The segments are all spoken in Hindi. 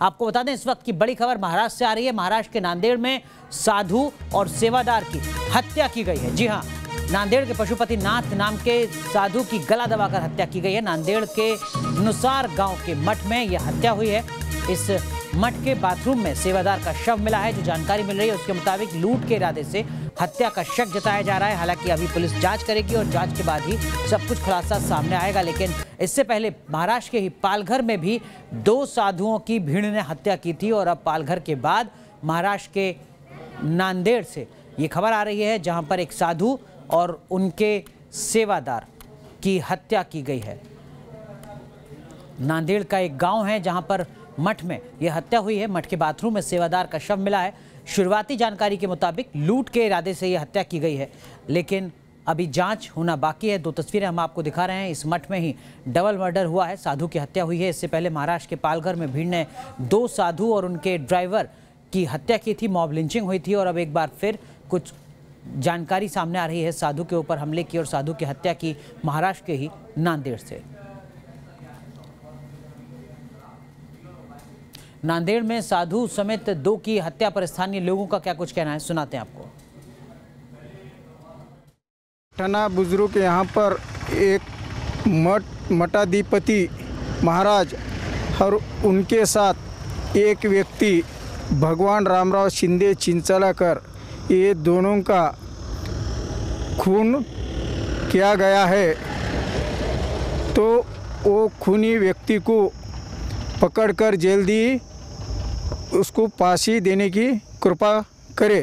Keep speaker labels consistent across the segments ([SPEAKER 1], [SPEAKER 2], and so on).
[SPEAKER 1] आपको बता दें, इस वक्त की बड़ी खबर महाराष्ट्र से आ रही है। महाराष्ट्र के नांदेड़ में साधु और सेवादार की हत्या की गई है। जी हां, नांदेड़ के पशुपति नाथ नाम के साधु की गला दबाकर हत्या की गई है। नांदेड़ के नुसार गांव के मठ में यह हत्या हुई है। इस मठ के बाथरूम में सेवादार का शव मिला है। जो जानकारी मिल रही है उसके मुताबिक लूट के इरादे से हत्या का शक जताया जा रहा है। हालांकि अभी पुलिस जांच करेगी और जांच के बाद ही सब कुछ खुलासा सामने आएगा। लेकिन इससे पहले महाराष्ट्र के ही पालघर में भी 2 साधुओं की भीड़ ने हत्या की थी और अब पालघर के बाद महाराष्ट्र के नांदेड़ से ये खबर आ रही है, जहां पर एक साधु और उनके सेवादार की हत्या की गई है। नांदेड़ का एक गांव है जहां पर मठ में यह हत्या हुई है। मठ के बाथरूम में सेवादार का शव मिला है। शुरुआती जानकारी के मुताबिक लूट के इरादे से यह हत्या की गई है, लेकिन अभी जांच होना बाकी है। 2 तस्वीरें हम आपको दिखा रहे हैं। इस मठ में ही डबल मर्डर हुआ है, साधु की हत्या हुई है। इससे पहले महाराष्ट्र के पालघर में भीड़ ने 2 साधु और उनके ड्राइवर की हत्या की थी। मॉब लिंचिंग हुई थी और अब एक बार फिर कुछ जानकारी सामने आ रही है साधु के ऊपर हमले की और साधु की हत्या की महाराष्ट्र के ही नांदेड़ से। नांदेड़ में साधु समेत 2 की हत्या पर स्थानीय लोगों का क्या कुछ कहना है, सुनाते हैं आपको।
[SPEAKER 2] ठना बुजुर्ग यहाँ पर एक मठाधिपति महाराज और उनके साथ एक व्यक्ति भगवान रामराव शिंदे चिंचलाकर, ये दोनों का खून किया गया है। तो वो खूनी व्यक्ति को पकड़कर जल्दी उसको फांसी देने की कृपा करे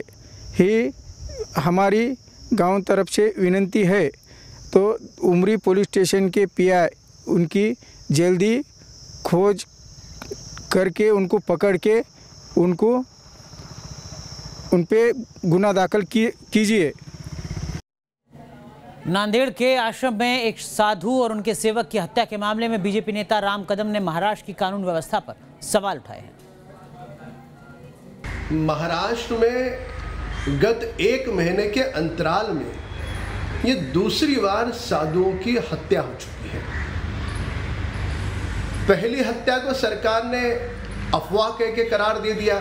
[SPEAKER 2] ही हमारी गांव तरफ से विनती है। तो उमरी पुलिस स्टेशन के पीआई उनकी जल्दी खोज करके उनको पकड़ के उनको उन पे गुना दाखिल कीजिए।
[SPEAKER 1] नांदेड़ के आश्रम में एक साधु और उनके सेवक की हत्या के मामले में बीजेपी नेता राम कदम ने महाराष्ट्र की कानून व्यवस्था पर सवाल उठाए हैं।
[SPEAKER 3] महाराष्ट्र में गत 1 महीने के अंतराल में ये दूसरी बार साधुओं की हत्या हो चुकी है। पहली हत्या को सरकार ने अफवाह कह के करार दे दिया।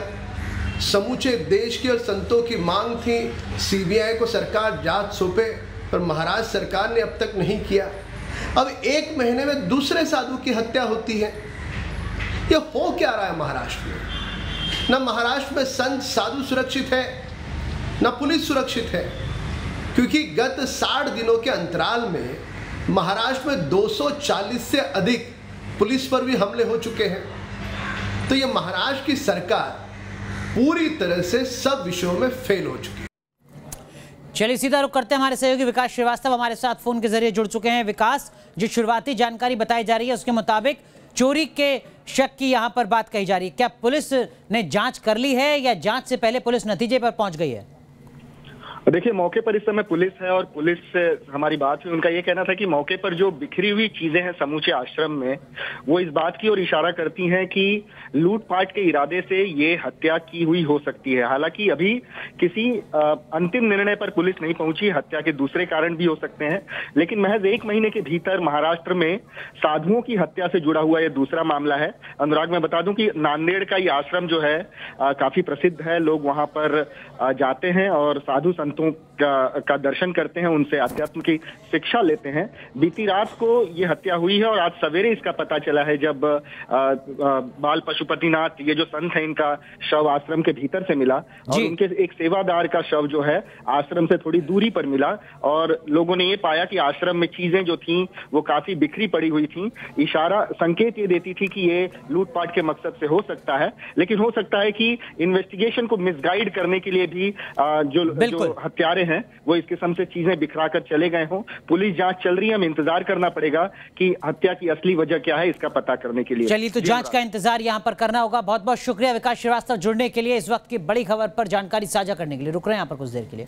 [SPEAKER 3] समूचे देश की और संतों की मांग थी सीबीआई को सरकार जांच सौंपे, पर महाराष्ट्र सरकार ने अब तक नहीं किया। अब 1 महीने में दूसरे साधु की हत्या होती है। ये हो क्या रहा है महाराष्ट्र में? न महाराष्ट्र में संत साधु सुरक्षित है, न पुलिस सुरक्षित है, क्योंकि गत 60 दिनों के अंतराल में महाराष्ट्र में 240 से अधिक पुलिस पर भी हमले हो चुके हैं। तो ये महाराष्ट्र की सरकार पूरी तरह से सब विषयों में फेल हो चुकी है।
[SPEAKER 1] चलिए सीधा रुख करते हैं, हमारे सहयोगी विकास श्रीवास्तव हमारे साथ फोन के जरिए जुड़ चुके हैं। विकास, जो शुरुआती जानकारी बताई जा रही है उसके मुताबिक चोरी के शक की यहां पर बात कही जा रही है। क्या पुलिस ने जांच कर ली है या जांच से पहले पुलिस नतीजे पर पहुंच गई है?
[SPEAKER 4] देखिए, मौके पर इस समय पुलिस है और पुलिस से हमारी बात हुई, उनका ये कहना था कि मौके पर जो बिखरी हुई चीजें हैं समूचे आश्रम में, वो इस बात की ओर इशारा करती हैं कि लूटपाट के इरादे से ये हत्या की हुई हो सकती है। हालांकि अभी किसी अंतिम निर्णय पर पुलिस नहीं पहुंची। हत्या के दूसरे कारण भी हो सकते हैं, लेकिन महज 1 महीने के भीतर महाराष्ट्र में साधुओं की हत्या से जुड़ा हुआ ये दूसरा मामला है। अनुराग, मैं बता दूं कि नांदेड़ का ये आश्रम जो है काफी प्रसिद्ध है। लोग वहां पर जाते हैं और साधु संतों का दर्शन करते हैं, उनसे अध्यात्म की शिक्षा लेते हैं। बीती रात को ये हत्या हुई है और आज सवेरे इसका पता चला है, जब बाल पशुपतिनाथ, ये जो संत है, इनका शव आश्रम के भीतर से मिला और उनके एक सेवादार का शव जो है आश्रम से थोड़ी दूरी पर मिला। और लोगों ने ये पाया कि आश्रम में चीजें जो थी वो काफी बिखरी पड़ी हुई थी। इशारा, संकेत ये देती थी कि ये लूटपाट के मकसद से हो सकता है, लेकिन हो सकता है कि इन्वेस्टिगेशन को मिसगाइड करने के लिए भी जो हत्यारे हैं वो इस किस्म से चीजें बिखरा कर चले गए हों। पुलिस जांच चल रही है, हमें इंतजार करना पड़ेगा कि हत्या की असली वजह क्या है, इसका पता करने के लिए।
[SPEAKER 1] चलिए, तो जांच का इंतजार यहां पर करना होगा। बहुत बहुत शुक्रिया विकास श्रीवास्तव जुड़ने के लिए, इस वक्त की बड़ी खबर पर जानकारी साझा करने के लिए। रुक रहे हैं यहां पर कुछ देर के लिए।